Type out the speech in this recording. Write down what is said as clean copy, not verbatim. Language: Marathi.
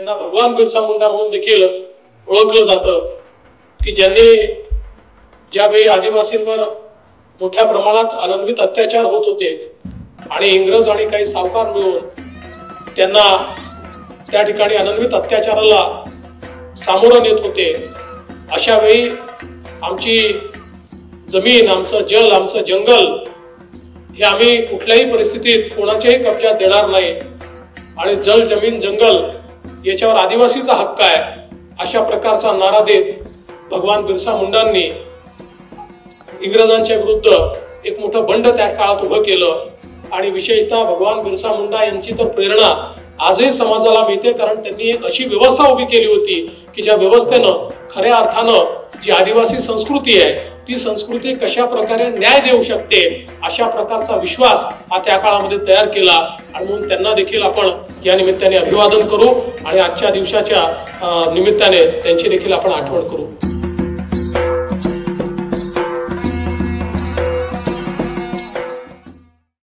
यांना भगवान बिरसा मुंडा म्हणून देखील ओळखलं जातं की ज्यांनी ज्यावेळी आदिवासींवर मोठ्या प्रमाणात अनन्वित अत्याचार होत होते आणि इंग्रज आणि काही सावकार मिळून त्यांना त्या ठिकाणी अनन्वित अत्याचाराला सामोरं नेत होते, अशा वेळी आमची जमीन, आमचं जल, आमचं जंगल हे आम्ही कुठल्याही परिस्थितीत कोणाच्याही कब्जात देणार नाही आणि जल, जमीन, जंगल याच्यावर आदिवासीचा हक्क आहे, अशा प्रकारचा नारा देत भगवान बिरसा मुंडांनी इंग्रजांच्या विरुद्ध एक मोठं बंड त्या काळात उभं केलं. आणि विशेषतः भगवान बिरसा मुंडा यांची तर प्रेरणा आजही समाजाला मिळते, कारण त्यांनी एक अशी व्यवस्था उभी केली होती की ज्या व्यवस्थेनं खऱ्या अर्थानं जी आदिवासी संस्कृती आहे ती संस्कृती कशा प्रकारे न्याय देऊ शकते अशा प्रकारचा विश्वास हा त्या काळामध्ये तयार केला. आणि म्हणून त्यांना देखील आपण या निमित्ताने अभिवादन करू आणि आजच्या दिवसाच्या निमित्ताने त्यांची देखील आपण आठवण करू.